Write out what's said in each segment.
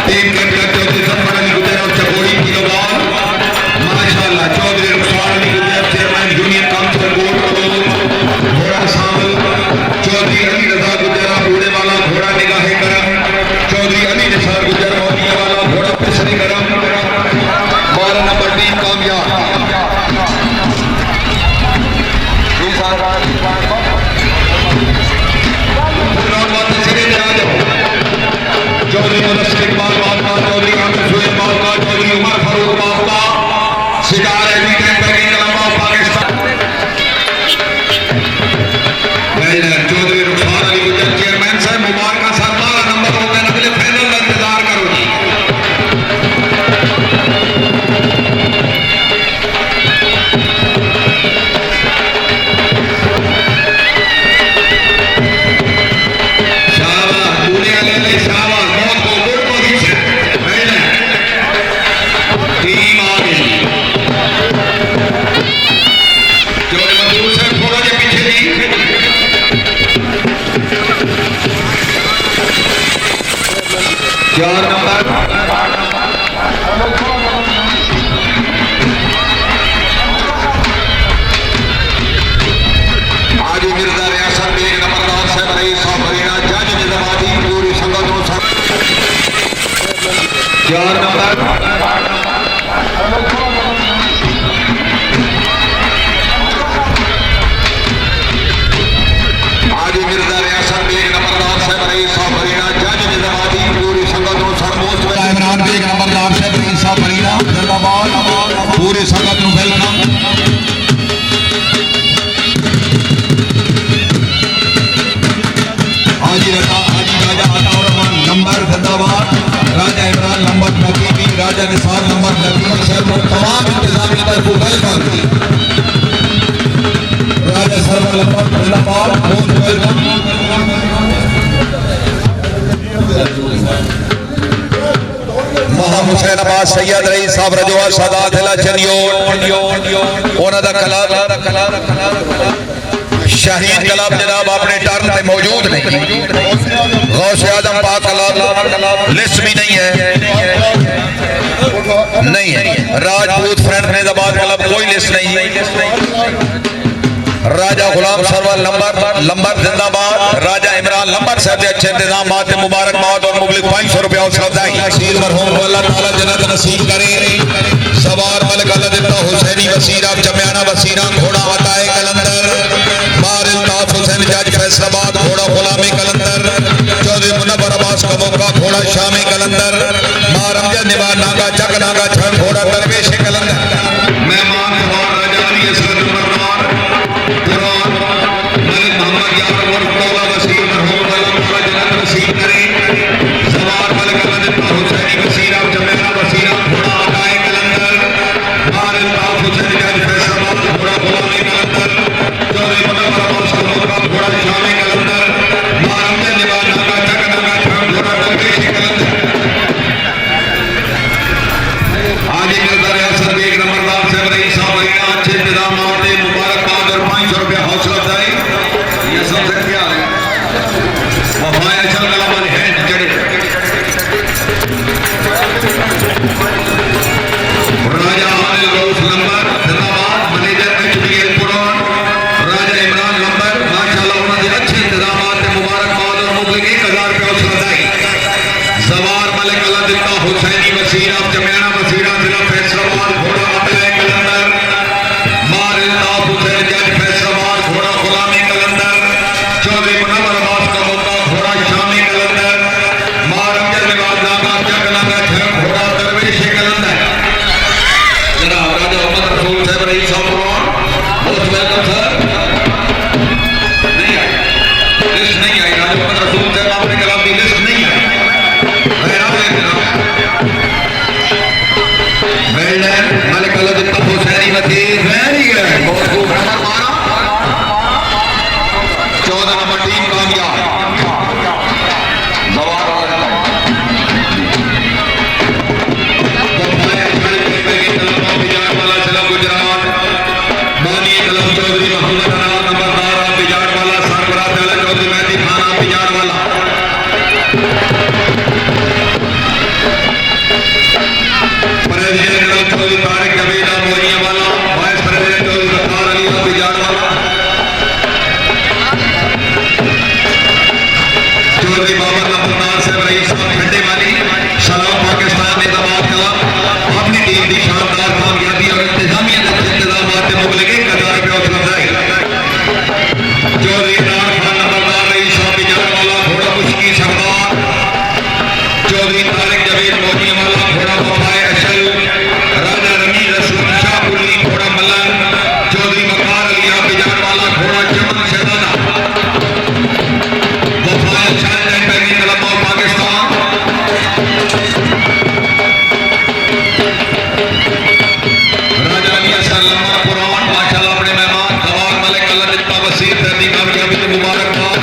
Team Captain Joseph Gujarat Chakori Kilowatt 4 number आदि मिर्जा रियासत bag नंबरदार साहब रईस साहब फरीदा जज निजामाती पूरी संगत नु सरमोस्ट इमरान बेग नंबरदार साहब रईस साहब फरीदा जिंदाबाद पूरी संगत नु वेलकम। हाजी राजा अताउर रहमान नंबर जिंदाबाद राजा इमरान नंबर नकीबी राजा निसार नंबर नकीबी साहब तमाम इंतजामी तरफ वेलकम राजा सरवर नंबर जिंदाबाद most welcome. Mohammad Hussain Abbas Syed rice साहब रजवा सादात हिला चनियोट ओना दा कलाम शहीद कलाम जनाब अपने टर्न पे मौजूद नहीं गौसे आजम पाक कलाम लिस्ट भी नहीं है राजपूत फ्रेंड फैजाबाद कलाम कोई लिस्ट नहीं। राजा गुलाम सरवर लंबर जिंदाबाद राजा इमरान लंबर साहब के अच्छे इंतजाम मुबारकबाद और मुबलिक 500 रुपया जन्नत नसीब करे। सवार मलिक अल्लाह हुसैनी वसीर आप जमियाना वसीरा घोड़ा बताए कलंदर मार इल्ताफ हुसैन जज फैसलाबाद घोड़ा गुलामी कलंदर चौधरी मुनव्वर अब्बास का मौका घोड़ा शामी कलंदर मार अमजद निवार नागा चक नागा छन घोड़ा दरवेश कलंदर मेहमान राजा अली असद मरदार कुरान मलिक मोहम्मद यार और तौला वसीर मरहूम अल्लाह जन्नत नसीब करे। सवार मलिक अल्लाह हुसैनी वसीर आप जमियाना वसीरा घोड़ा बताए कलंदर मार इल्ताफ हुसैन जज फैसलाबाद घोड़ा गुलामी कलंदर चौधरी मुनव्वर अब्बास का मौका घोड़ा शामी कलंदर मार अमजद निवार नागा चक नागा छन घोड़ा दरवेश कलंदर आगे मिर्जा रियासत बेग नंबरदार साहब रईस साहब अच्छे इंतजाम मुबारकबाद और 500 रुपया हौसला अफजाई ये सबसे क्या है वफाए अचल कलाम हैंड चढ़े राजा आदिल गौस नंबर जिंदाबाद मैनेजर एचबीएल पुरान राजा इमरान नंबर माशाल्लाह उन्होंने अच्छे इंतजाम मुबारकबाद और मुबलिक 1000 रुपया हौसला अफजाई। सवार मलिक अल्लाह हुसैनी वसीर आप जमियाना वसीरा जिला फैसलाबाद घोड़ा बताए कलंदर मार इल्ताफ हुसैन जज फैसलाबाद घोड़ा गुलामी कलंदर चौधरी मुनव्वर अब्बास का मौका घोड़ा शामी कलंदर मार अमजद निवाज नागा चक नागा छन घोड़ा दरवेश कलंदर। जनाब राजा मोहम्मद रसूल साहब रईस साहब मोस्ट वेलकम सर। नहीं आई लिस्ट नहीं आई राजा मोहम्मद रसूल साहब आपने कलाम की लिस्ट नहीं आई मलिक अल्लाह हुसैनी वसीर वेरी गुड बहुत खूब नंबर मारा 14 नंबर टीम कामयाब गुजरात बानी कलम चौधरी मोहम्मद अनार नंबरदार बिजाड़ वाला सरबराह चौधरी मेहदी खाना बिजाड़ वाला प्रेसिडेंट चौधरी तारिक जबीला मोरिया वाला वाइस प्रेसिडेंट चौधरी गफ्फार अली बिजाड़ वाला चौधरी बाबर नंबरदार साहब रईस साहब खड्डे वाली सलाम पाकिस्तान जिंदाबाद कलाम अपनी टीम की शानदार कामयाबी और इंतजामिया इंतजाम मुबलिक 1000 रुपया हौसला अफजाई। चौधरी इमरान खान नंबरदार रईस साहब बिजाड़ वाला घोड़ा मुश्की सरदार चौधरी तारिक जबील मोदी वाला घोड़ा वफाए अशल राजा रमीज रसूल शाह पुल्ली घोड़ा मल्लन चौधरी वकार अलिया बिजाड़ वाला घोड़ा चमन शहजादा वफाए अशल पैगी कलमा पाकिस्तान। राजा अली असर लंबर पुरान माशाल्लाह अपने मेहमान सवार मलिक अल्लाह वसीर सर्दी कामयाबी को मुबारकबाद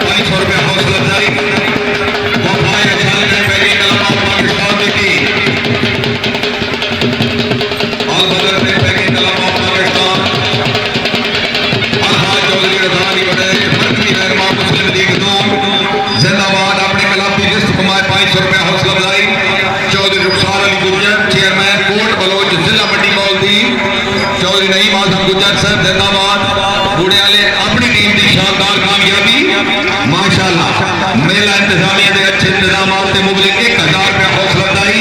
500 रुपया हौसला अफजाई। वफाए अशल पैगी कलमा पाकिस्तान की और बदर में पैगी कलमा पाकिस्तान अलहाज चौधरी रजानी बड़े मरकजी रहनुमा मुस्लिम लीग नून जिंदाबाद अपने कलाम की लिस्ट कमाए 500 रुपया हौसला अफजाई। चौधरी रुखसार अली गुज्जर चेयरमैन कोट बलोच जिला मंडी मौलवी चौधरी नईम आजम गुज्जर साहब जिंदाबाद बुढ़ियाले अपनी टीम की शानदार कामयाबी माशाल्लाह मेला इंतजामिया के अच्छे इंतजाम मुबलिक 1000 रुपया हौसला अफजाई।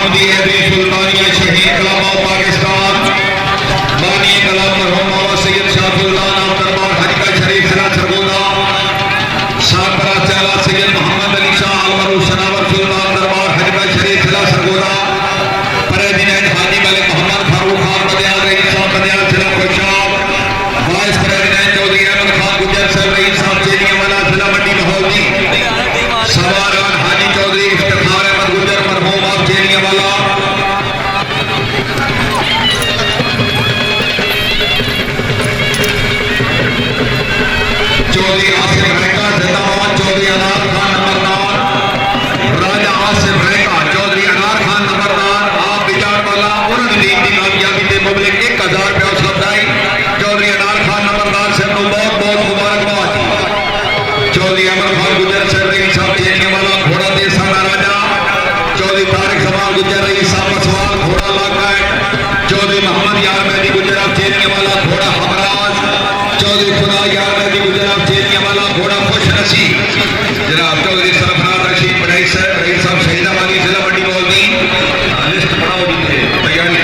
आमदी हैदरी सुल्तानिया शहीद कलाम पाकिस्तान बानी कलाम मरहूम बाबा सैयद शाह सुल्तान ऑफ दरबार हज का शरीफ जिला सरगोदा शाहपरा चाला सैयद मोहम्मद अली शाह अलवर शनावर सुल्तान दरबार हज का शरीफ जिला सरगोदा प्रेसिडेंट हाजी मलिक मोहम्मद फारूक खान बदियाल रईस साहब बदियाल जिला पंजाब वाइस प्रेसिडेंट चौधरी अहमद खान गुजर साहब रईस साहब चेरियावाला जिला मंडी लाहौर सवारान हाजी चौधरी इफ्तिखार अहमद गुजर मरहूम ऑफ चेरियावाला चौधरी आसिफ रेखा जिंदाबाद चौधरी अनार खान नंबरदार राजा आसिफ रेखा चौधरी अनार खान नंबरदार आप विचार वाला उन्होंने दीन की कामयाबी के मुबलिक 1000 रुपया उपलब्धाई चौधरी अनार खान नंबरदार से बहुत बहुत मुबारकबाद चौधरी अमर खान गुजर सर रही साहब चेरिया वाला घोड़ा देसाना राजा चौधरी तारिक सवाल गुजर रही साहब सवाल घोड़ा लागाए चौधरी मोहम्मद यार मेहदी गुजर आप चेरिया वाला घोड़ा हमराज चौधरी खुदा यार मेहदी गुजर आप चेरिया वाला घोड़ा खुश नसीब जनाब चौधरी सरफराज रशीद रईस साहब शहीदाबादी जिला मंडी बोलती लिस्ट बनाओ जी तैयारी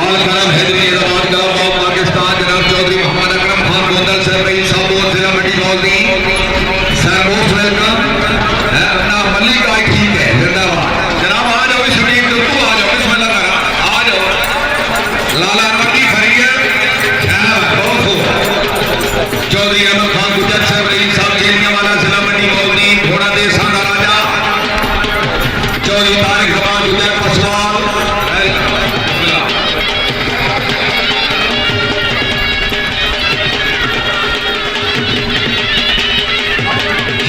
आल करम हैदरी इलाहाबाद कलाम पाकिस्तान जनाब चौधरी मोहम्मद अकरम खान गोंदल साहब रईस साहब जिला मंडी बोलती सर मोस्ट वेलकम अपना मलिक आई ठीक है जिंदाबाद जनाब आ जाओ इस मीटिंग में तू आ जाओ बिस्मिल्लाह करा आ जाओ लाला मक्की खरीए बहुत हो चौधरी अहमद खान गुजर साहब रईस साहब चेरियावाला जिला मंडी बोलती घोड़ा देसाना राजा चौधरी तारिक सवाल गुजर पसवाल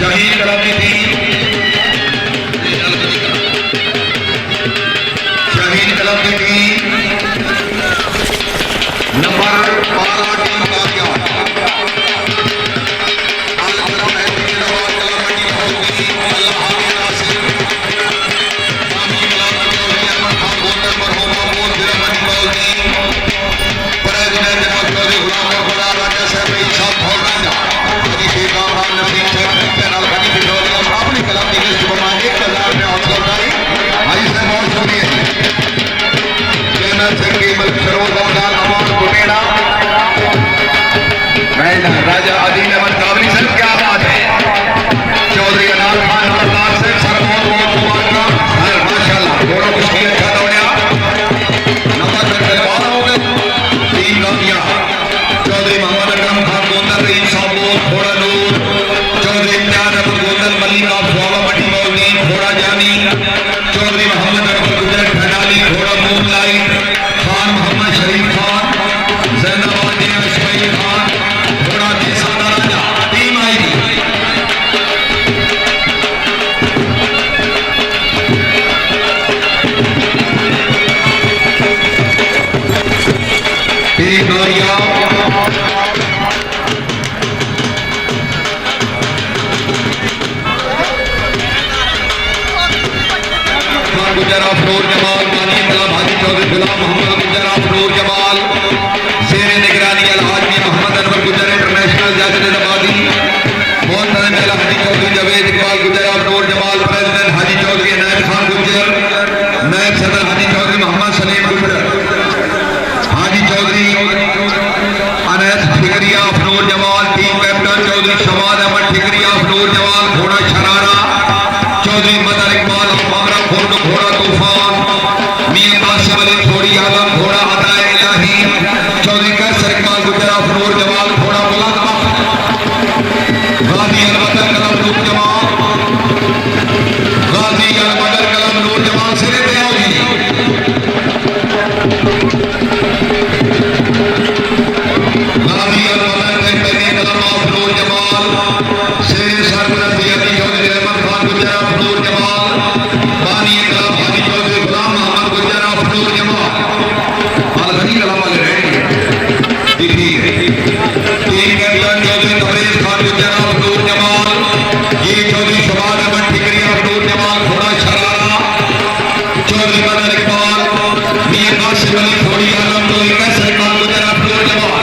शहीद कलामी थी शहीद कलामी थी नंबर 12 टीम कामयाब राजा आदिल अहमद काबली सर क्या बात है चौधरी अनार खान नंबरदार से सर बहुत मुबारक माशाल्लाह दोनों कुछ भी अच्छा दौड़िया नंबर पहलवान हो गए टीम कामयाब चौधरी मोहम्मद अकरम खान गोंदल रईस साहब घोड़ा नूर चौधरी इम्तियाज अहमद गोंदल मलिक ऑफ स्वावा मंडी मौलवी घोड़ा जानी चौधरी मोहम्मद अकरम गुजर खंडाली घोड़ा मूनलाइट खान मोहम्मद शरीफ खान जैनाबाद इस्माइल खान घोड़ा देसाना राजा टीम आई टीम गुजर अफरोर जमाल मानी कलाम हाजी चौधरी गुलाम मोहम्मद गुजर अफरोर जमाल शेर निगरानी अलहाजी मोहम्मद अनवर गुजर इंटरनेशनल जायदाबादी मोहम्मद मेला हाजी चौधरी जवेद इकबाल गुजर अफरोर जमाल प्रेसिडेंट हाजी चौधरी नायब खान गुजर नायब सदर हाजी चौधरी मोहम्मद सलीम गुजर हाजी चौधरी अनस ठिकरिया अफरोर जमाल टीम कैप्टन चौधरी शमाद अहमद ठिकरिया अफरोर जमाल घोड़ा शरारा चौधरी मदर इकबाल मामरा खोड़ घोड़ा तूफान मियां कासिम अली थोड़ी आलम घोड़ा अताए इलाही चौधरी कैसर इकबाल गुजर अफरोर जमाल घोड़ा बुलंद गाजी अलबदर कलम नूर जमाल गाजी अलबदर कलम नूर जमाल सिरे पे आओ जी गाजी अलबदर कलम अफरोर जमाल शेर सरवर सैयदी चौधरी अहमद खान गुजर अफरोर जमाल बानी कलाम हाजी चौधरी गुलाम मोहम्मद गुजर अफरोर जमाल अलगनी कलाम वाले रहेंगे टीम कैप्टन चौधरी तबरेज खान गुजर अफरोर जमाल ये चौधरी शबाद अहमद ठिकरिया अफरोर जमाल घोड़ा शरारा चौधरी मदर इकबाल मियां कासिम अली थोड़ी आलम चौधरी कैसर इकबाल गुजर अफरोर जमाल